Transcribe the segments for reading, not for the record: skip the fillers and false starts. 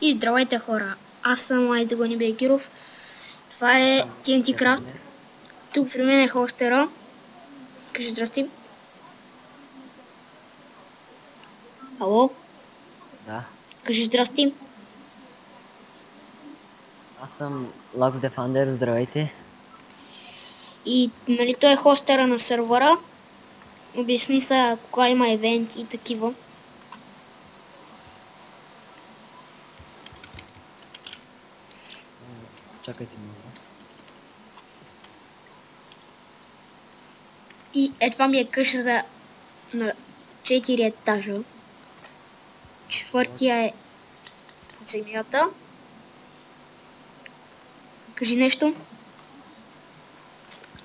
И здравейте хора, аз съм Айдегони Бекиров. Това е TNT Craft. Тук при мен е хостера. Кажи здрасти. Ало? Да. Кажи здрасти. Аз съм Lux Defender, здравейте. И нали той е хостера на сервера. Обясни са кога има евенти и такива. Чакайте много. И това ми е къща на 4 етажа. Четвъртия е под земята. Кажи нещо.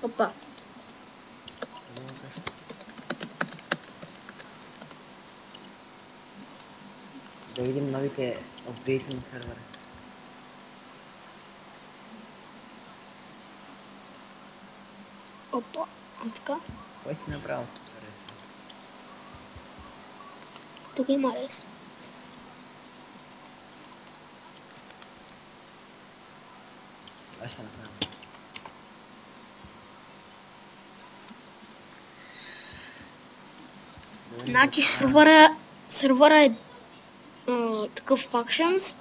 Опа. Да видим новите апдейти на сервера. Опа. Така. Кой си направил тук рез? Тук има рез. Аз ще направя. Значи сервера е такъв факшенс.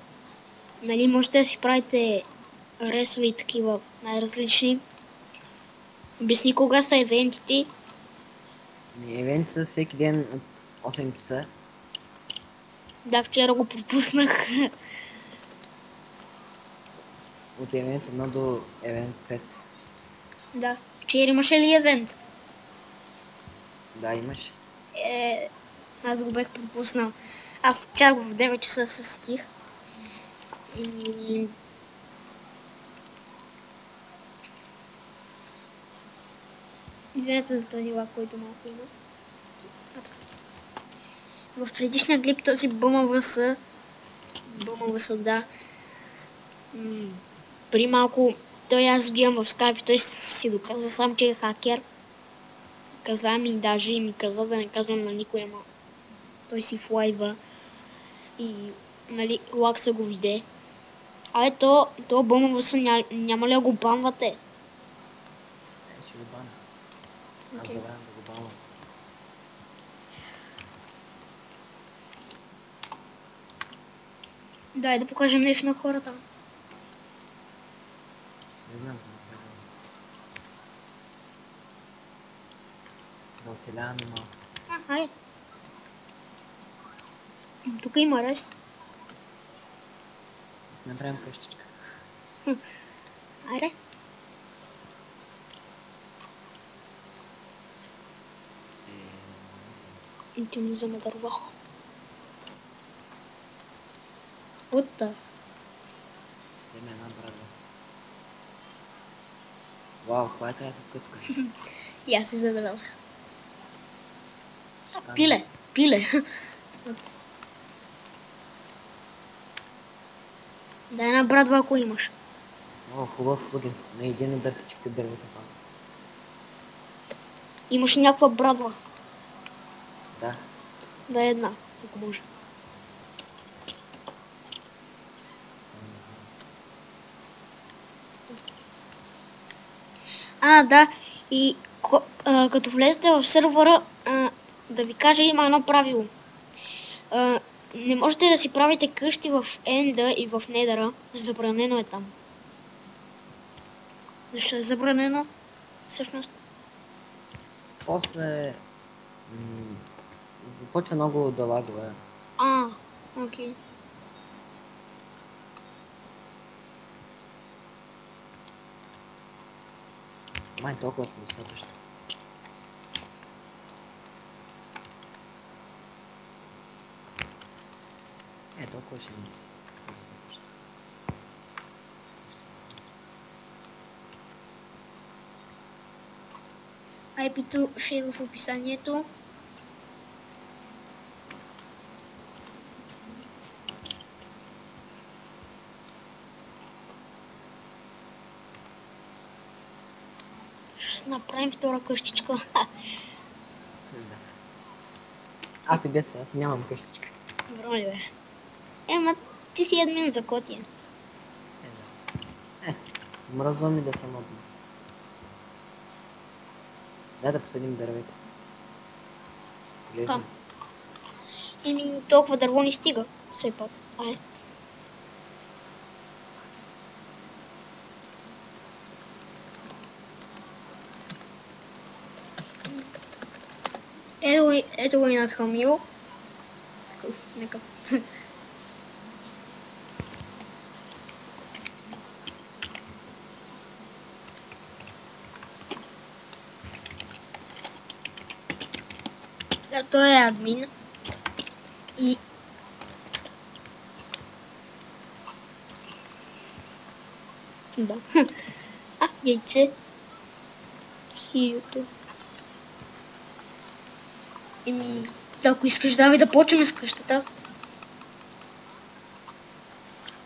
Нали, можете да си правите ресове и такива най-различни. Обясни кога са евентите. Евент са всеки ден от 8 часа. Да, вчера го пропуснах. От евент 1 до евент 5. Да, вчера имаше ли евент? Да, имаш. Аз го бех пропуснал. Аз чак в 9 часа се стих. И... Извинете за този лак, който малко има. В предишния клип този БМВС, да. При малко той аз гледам в скайп и той си доказа сам, че е хакер. Каза ми даже и ми каза да не казвам на никой, ама той си в лайва и нали Лакса го виде. То БМВС няма ли да го банвате? Ще го бана. Аз забравям да го банвам. Дай да покажем нещо на хората. Не знам. Да оцеляваме малко. Хайде. Тук има рез. Да си направим къщичка. Айде. И ти му взема дърва. Пута. Вземе една брадва. Вау, каква е тази кътка? И аз си забелязах. Пиле. Дай една брадва, ако имаш. О, хубав плагин. На един удар всичките дървета пада. Имаш някаква брадва. Да. Да е една, ако може. Да. И като влезете в сервера, да ви кажа, има едно правило. Не можете да си правите къщи в Енда и в Недъра. Забранено е там. Защо е забранено? Всъщност. После започва много да лагва. Окей. Май толкова са достатъчно. Толкова ще ми са достатъчно. IP-то ще е в описанието. Ще направим втора къщичка. Аз и без това, аз нямам къщичка. Добро ли бе? Ти си админ за котия. Мръзва ми да съм админ. Дай да посадим дървета. Така. Еми, толкова дърво не стига. Все пак. Ай. Ето го и надхамил. Нека. Да, той е админ. И... Да. Яйце. Хилито. Еми, ако искаш, давай да почваме с къщата.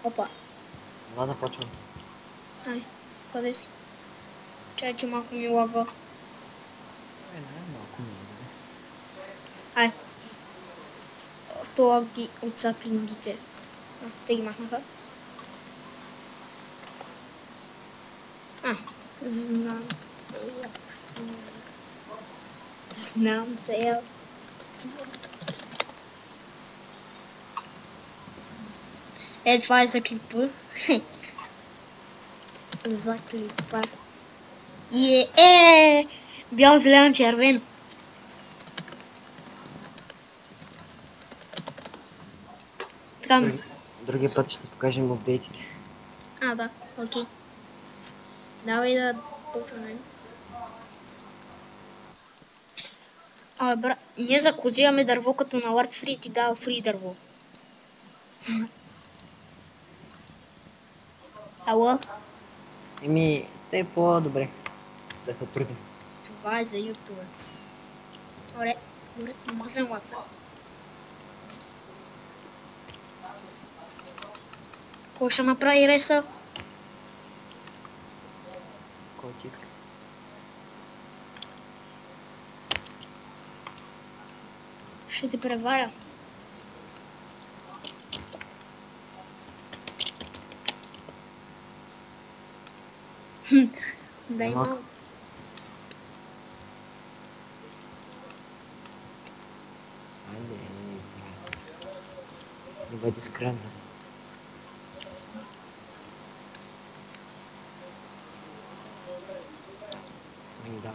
Опа. Да, да почвам. Ай, къде си? Чай, че малко ми лагва. Малко ми е. Ай. Това ги от саплингите. Те ги махнаха. Знам. Знам те. Това е за клипа. За клипа. И бял, зелен, червен. Така. Другия път ще покажем апдейтите. Да, окей. Давай да почваме. Брат, ние закозиваме дърво, като на Warp Free ти дава фри дърво. Ало? Еми, те е по-добре да се трудим. Това е за YouTube. Добре, мазен лак. Кой ще направи реса? Кой ти иска? Ще те преваря. Дай малко. Айде, не бъде скрънна. Да.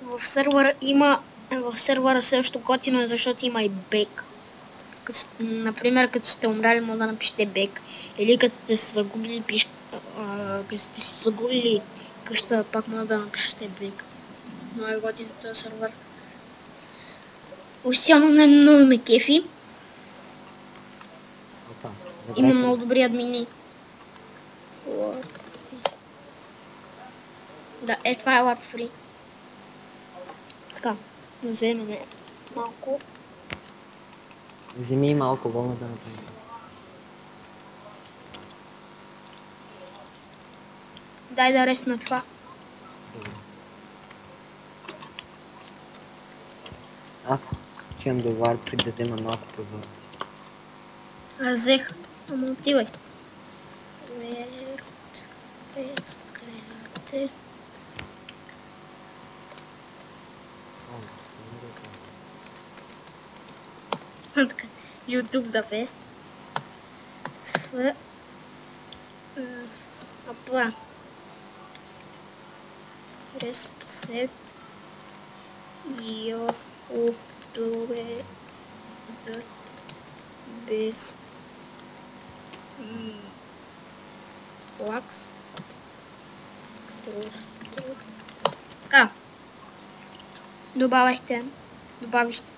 В сервера също готино, защото има и бек. Например, като сте умрали, може да напишете бек. Или като сте се загубили, къща, пак може да напишете бек. Но е готин този сервер. Официално много ме кефи. Има много добри админи. Да, това е Warp Free. Така, да вземем малко. Вземи малко вълна да направим. Дай да ресна това. Добре. Аз отивам до Warp Free да взема малко прозорци. Аз взех. Ама отивай. YouTube the best. Опа. Reset. YouTube the best. Wax. Така. Добавихте. Добавихте.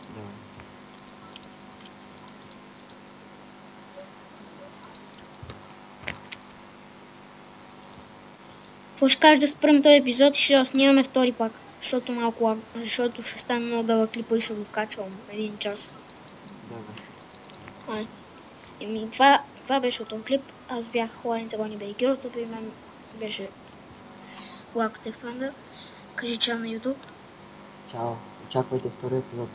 Да. Какво ще кажеш да спрем този епизод и ще снимаме втори пак, защото ще стане много дълъг клипа и ще го качвам 1 час. Да. Еми, това беше от този клип. Аз бях Ланица Бани Бейкер, при мен беше Лако Тефанда. Кажи чао на YouTube. Чао, очаквайте втори епизод.